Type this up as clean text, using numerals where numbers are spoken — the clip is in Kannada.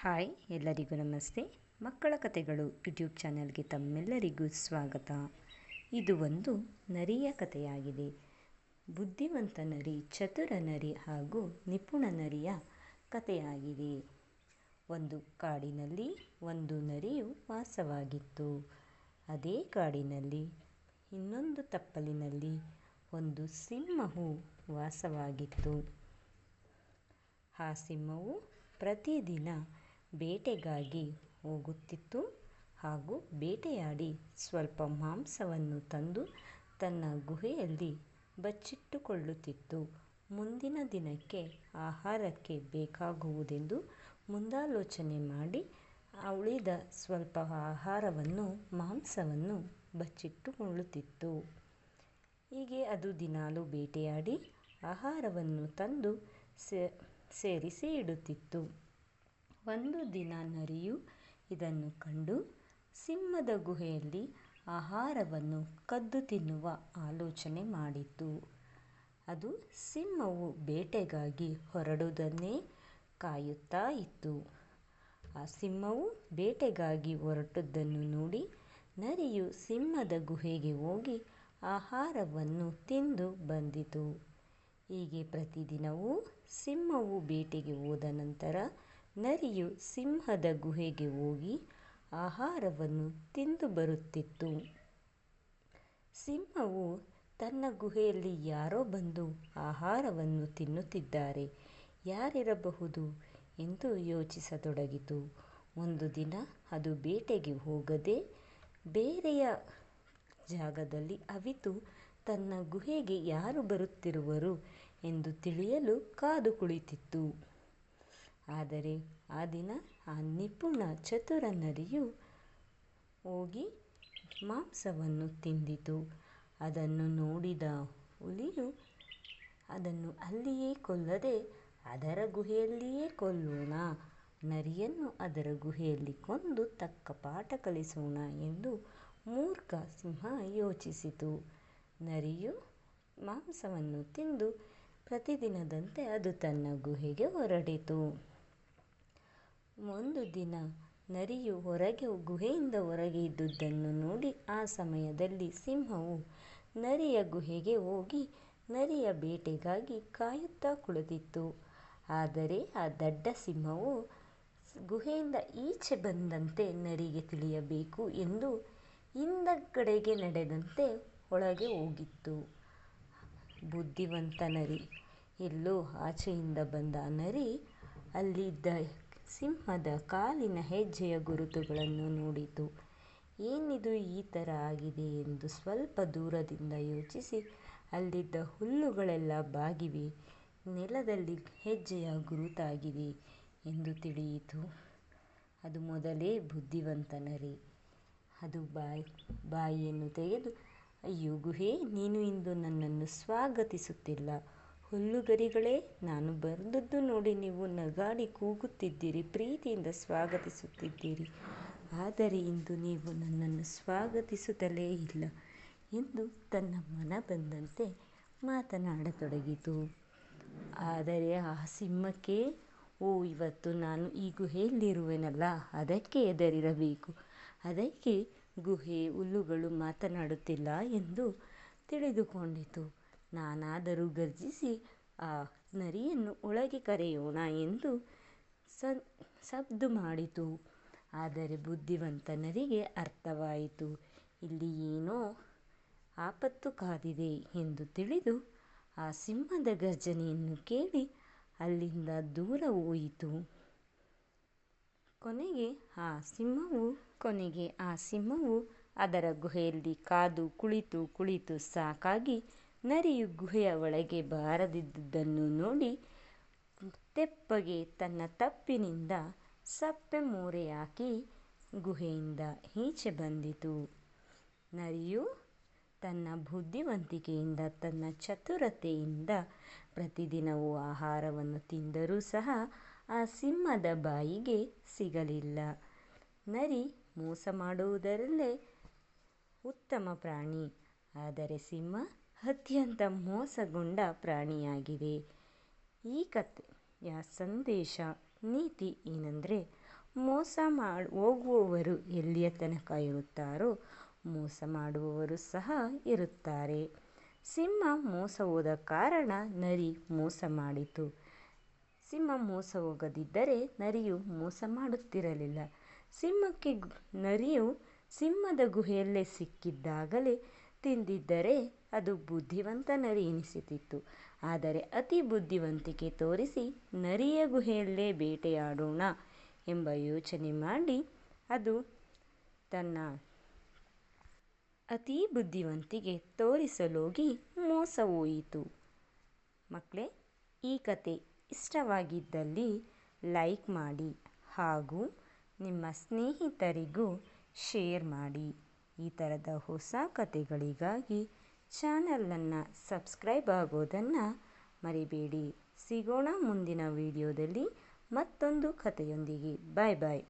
ಹಾಯ್ ಎಲ್ಲರಿಗೂ ನಮಸ್ತೆ. ಮಕ್ಕಳ ಕಥೆಗಳು ಯೂಟ್ಯೂಬ್ ಚಾನಲ್ಗೆ ತಮ್ಮೆಲ್ಲರಿಗೂ ಸ್ವಾಗತ. ಇದು ಒಂದು ನರಿಯ ಕಥೆಯಾಗಿದೆ. ಬುದ್ಧಿವಂತ ನರಿ, ಚತುರ ನರಿ ಹಾಗೂ ನಿಪುಣ ನರಿಯ ಕಥೆಯಾಗಿದೆ. ಒಂದು ಕಾಡಿನಲ್ಲಿ ಒಂದು ನರಿಯು ವಾಸವಾಗಿತ್ತು. ಅದೇ ಕಾಡಿನಲ್ಲಿ ಇನ್ನೊಂದು ತಪ್ಪಲಿನಲ್ಲಿ ಒಂದು ಸಿಂಹವು ವಾಸವಾಗಿತ್ತು. ಆ ಸಿಂಹವು ಪ್ರತಿದಿನ ಬೇಟೆಗಾಗಿ ಹೋಗುತ್ತಿತ್ತು ಹಾಗೂ ಬೇಟೆಯಾಡಿ ಸ್ವಲ್ಪ ಮಾಂಸವನ್ನು ತಂದು ತನ್ನ ಗುಹೆಯಲ್ಲಿ ಬಚ್ಚಿಟ್ಟುಕೊಳ್ಳುತ್ತಿತ್ತು. ಮುಂದಿನ ದಿನಕ್ಕೆ ಆಹಾರಕ್ಕೆ ಬೇಕಾಗುವುದೆಂದು ಮುಂದಾಲೋಚನೆ ಮಾಡಿ ಉಳಿದ ಸ್ವಲ್ಪ ಆಹಾರವನ್ನು, ಮಾಂಸವನ್ನು ಬಚ್ಚಿಟ್ಟುಕೊಳ್ಳುತ್ತಿತ್ತು. ಹೀಗೆ ಅದು ದಿನಾಲೂ ಬೇಟೆಯಾಡಿ ಆಹಾರವನ್ನು ತಂದು ಸೇರಿಸಿ ಇಡುತ್ತಿತ್ತು. ಒಂದು ದಿನ ನರಿಯು ಇದನ್ನು ಕಂಡು ಸಿಂಹದ ಗುಹೆಯಲ್ಲಿ ಆಹಾರವನ್ನು ಕದ್ದು ತಿನ್ನುವ ಆಲೋಚನೆ ಮಾಡಿತು. ಅದು ಸಿಂಹವು ಬೇಟೆಗಾಗಿ ಹೊರಡುವುದನ್ನೇ ಕಾಯುತ್ತಾ ಇತ್ತು. ಆ ಸಿಂಹವು ಬೇಟೆಗಾಗಿ ಹೊರಟದ್ದನ್ನು ನೋಡಿ ನರಿಯು ಸಿಂಹದ ಗುಹೆಗೆ ಹೋಗಿ ಆಹಾರವನ್ನು ತಿಂದು ಬಂದಿತು. ಹೀಗೆ ಪ್ರತಿದಿನವೂ ಸಿಂಹವು ಬೇಟೆಗೆ ಹೋದ ನಂತರ ನರಿಯು ಸಿಂಹದ ಗುಹೆಗೆ ಹೋಗಿ ಆಹಾರವನ್ನು ತಿಂದು ಬರುತ್ತಿತ್ತು. ಸಿಂಹವು ತನ್ನ ಗುಹೆಯಲ್ಲಿ ಯಾರೋ ಬಂದು ಆಹಾರವನ್ನು ತಿನ್ನುತ್ತಿದ್ದಾರೆ, ಯಾರಿರಬಹುದು ಎಂದು ಯೋಚಿಸತೊಡಗಿತು. ಒಂದು ದಿನ ಅದು ಬೇಟೆಗೆ ಹೋಗದೆ ಬೇರೆಯ ಜಾಗದಲ್ಲಿ ಅವಿತು ತನ್ನ ಗುಹೆಗೆ ಯಾರು ಬರುತ್ತಿರುವರು ಎಂದು ತಿಳಿಯಲು ಕಾದು ಕುಳಿತಿತ್ತು. ಆದರೆ ಆ ದಿನ ಆ ನಿಪುಣ ಚತುರ ನರಿಯು ಹೋಗಿ ಮಾಂಸವನ್ನು ತಿಂದಿತು. ಅದನ್ನು ನೋಡಿದ ಹುಲಿಯು ಅದನ್ನು ಅಲ್ಲಿಯೇ ಕೊಲ್ಲದೆ ಅದರ ಗುಹೆಯಲ್ಲಿಯೇ ಕೊಲ್ಲೋಣ, ನರಿಯನ್ನು ಅದರ ಗುಹೆಯಲ್ಲಿ ಕೊಂದು ತಕ್ಕ ಪಾಠ ಕಲಿಸೋಣ ಎಂದು ಮೂರ್ಖ ಸಿಂಹ ಯೋಚಿಸಿತು. ನರಿಯು ಮಾಂಸವನ್ನು ತಿಂದು ಪ್ರತಿದಿನದಂತೆ ಅದು ತನ್ನ ಗುಹೆಗೆ ಹೊರಟಿತು. ಒಂದು ದಿನ ನರಿಯು ಗುಹೆಯಿಂದ ಹೊರಗೆ ಇದ್ದುದನ್ನು ನೋಡಿ ಆ ಸಮಯದಲ್ಲಿ ಸಿಂಹವು ನರಿಯ ಗುಹೆಗೆ ಹೋಗಿ ನರಿಯ ಬೇಟೆಗಾಗಿ ಕಾಯುತ್ತಾ ಕುಳಿತಿತ್ತು. ಆದರೆ ಆ ದಡ್ಡ ಸಿಂಹವು ಗುಹೆಯಿಂದ ಈಚೆ ಬಂದಂತೆ ನರಿಗೆ ತಿಳಿಯಬೇಕು ಎಂದು ಹಿಂದಗಡೆಗೆ ನಡೆದಂತೆ ಒಳಗೆ ಹೋಗಿತ್ತು. ಬುದ್ಧಿವಂತ ನರಿ ಎಲ್ಲೋ ಆಚೆಯಿಂದ ಬಂದ ನರಿ ಅಲ್ಲಿದ್ದ ಸಿಂಹದ ಕಾಲಿನ ಹೆಜ್ಜೆಯ ಗುರುತುಗಳನ್ನು ನೋಡಿತು. ಏನಿದು ಈ ಥರ ಆಗಿದೆ ಎಂದು ಸ್ವಲ್ಪ ದೂರದಿಂದ ಯೋಚಿಸಿ ಅಲ್ಲಿದ್ದ ಹುಲ್ಲುಗಳೆಲ್ಲ ಬಾಗಿವೆ, ನೆಲದಲ್ಲಿ ಹೆಜ್ಜೆಯ ಗುರುತಾಗಿದೆ ಎಂದು ತಿಳಿಯಿತು. ಅದು ಮೊದಲೇ ಬುದ್ಧಿವಂತ ನರಿ. ಅದು ಬಾಯಿಯನ್ನು ತೆಗೆದು, ಅಯ್ಯೋ ಗುಹೆ, ನೀನು ಇಂದು ನನ್ನನ್ನು ಸ್ವಾಗತಿಸುತ್ತಿಲ್ಲ. ಹುಲ್ಲುಗರಿಗಳೇ, ನಾನು ಬಂದದ್ದು ನೋಡಿ ನೀವು ನಗಾಡಿ ಕೂಗುತ್ತಿದ್ದೀರಿ, ಪ್ರೀತಿಯಿಂದ ಸ್ವಾಗತಿಸುತ್ತಿದ್ದೀರಿ. ಆದರೆ ಇಂದು ನೀವು ನನ್ನನ್ನು ಸ್ವಾಗತಿಸುತ್ತಲೇ ಇಲ್ಲ ಎಂದು ತನ್ನ ಮನ ಬಂದಂತೆ ಮಾತನಾಡತೊಡಗಿತು. ಆದರೆ ಆ ಸಿಂಹಕ್ಕೆ, ಓ, ಇವತ್ತು ನಾನು ಈ ಗುಹೆಯಲ್ಲಿರುವೆನಲ್ಲ, ಅದಕ್ಕೆ ಹೆದರಿರಬೇಕು. ಅದಕ್ಕೆ ಗುಹೆ, ಹುಲ್ಲುಗಳು ಮಾತನಾಡುತ್ತಿಲ್ಲ ಎಂದು ತಿಳಿದುಕೊಂಡಿತು. ನಾನಾದರೂ ಗರ್ಜಿಸಿ ಆ ನರಿಯನ್ನು ಒಳಗೆ ಕರೆಯೋಣ ಎಂದು ಸದ್ದು ಮಾಡಿತು. ಆದರೆ ಬುದ್ಧಿವಂತ ನರಿಗೆ ಅರ್ಥವಾಯಿತು, ಇಲ್ಲಿ ಏನೋ ಆಪತ್ತು ಕಾದಿದೆ ಎಂದು ತಿಳಿದು ಆ ಸಿಂಹದ ಗರ್ಜನೆಯನ್ನು ಕೇಳಿ ಅಲ್ಲಿಂದ ದೂರ ಹೋಯಿತು. ಕೊನೆಗೆ ಆ ಸಿಂಹವು ಅದರ ಗುಹೆಯಲ್ಲಿ ಕಾದು ಕುಳಿತು ಸಾಕಾಗಿ ನರಿಯು ಗುಹೆಯ ಒಳಗೆ ಬಾರದಿದ್ದುದನ್ನು ನೋಡಿ ತೆಪ್ಪಗೆ ತನ್ನ ತಪ್ಪಿನಿಂದ ಸಪ್ಪೆ ಮೋರೆ ಹಾಕಿ ಗುಹೆಯಿಂದ ಈಚೆ ಬಂದಿತು. ನರಿಯು ತನ್ನ ಬುದ್ಧಿವಂತಿಕೆಯಿಂದ, ತನ್ನ ಚತುರತೆಯಿಂದ ಪ್ರತಿದಿನವೂ ಆಹಾರವನ್ನು ತಿಂದರೂ ಸಹ ಆ ಸಿಂಹದ ಬಾಯಿಗೆ ಸಿಗಲಿಲ್ಲ. ನರಿ ಮೋಸ ಮಾಡುವುದರಲ್ಲೇ ಉತ್ತಮ ಪ್ರಾಣಿ, ಆದರೆ ಸಿಂಹ ಅತ್ಯಂತ ಮೋಸಗೊಂಡ ಪ್ರಾಣಿಯಾಗಿದೆ. ಈ ಕಥೆಯ ಸಂದೇಶ, ನೀತಿ ಏನೆಂದರೆ, ಮೋಸ ಹೋಗುವವರು ಎಲ್ಲಿಯ ತನಕ ಇರುತ್ತಾರೋ ಮೋಸ ಮಾಡುವವರು ಸಹ ಇರುತ್ತಾರೆ. ಸಿಂಹ ಮೋಸ ಹೋದ ಕಾರಣ ನರಿ ಮೋಸ ಮಾಡಿತು. ಸಿಂಹ ಮೋಸ ಹೋಗದಿದ್ದರೆ ನರಿಯು ಮೋಸ ಮಾಡುತ್ತಿರಲಿಲ್ಲ. ಸಿಂಹಕ್ಕೆ ನರಿಯು ಸಿಂಹದ ಗುಹೆಯಲ್ಲೇ ಸಿಕ್ಕಿದ್ದಾಗಲೇ ತಿಂದಿದ್ದರೆ ಅದು ಬುದ್ಧಿವಂತ ನರಿ ಎನಿಸುತ್ತಿತ್ತು. ಆದರೆ ಅತಿ ಬುದ್ಧಿವಂತಿಕೆ ತೋರಿಸಿ ನರಿಯ ಗುಹೆಯಲ್ಲೇ ಬೇಟೆಯಾಡೋಣ ಎಂಬ ಯೋಚನೆ ಮಾಡಿ ಅದು ತನ್ನ ಅತಿ ಬುದ್ಧಿವಂತಿಕೆ ತೋರಿಸಲೋಗಿ ಮೋಸ ಹೋಯಿತು. ಮಕ್ಕಳೇ, ಈ ಕತೆ ಇಷ್ಟವಾಗಿದ್ದಲ್ಲಿ ಲೈಕ್ ಮಾಡಿ ಹಾಗೂ ನಿಮ್ಮ ಸ್ನೇಹಿತರಿಗೂ ಶೇರ್ ಮಾಡಿ. ಈ ಥರದ ಹೊಸ ಕತೆಗಳಿಗಾಗಿ ಚಾನಲನ್ನು ಸಬ್ಸ್ಕ್ರೈಬ್ ಆಗೋದನ್ನು ಮರಿಬೇಡಿ. ಸಿಗೋಣ ಮುಂದಿನ ವಿಡಿಯೋದಲ್ಲಿ ಮತ್ತೊಂದು ಕತೆಯೊಂದಿಗೆ. ಬಾಯ್ ಬಾಯ್.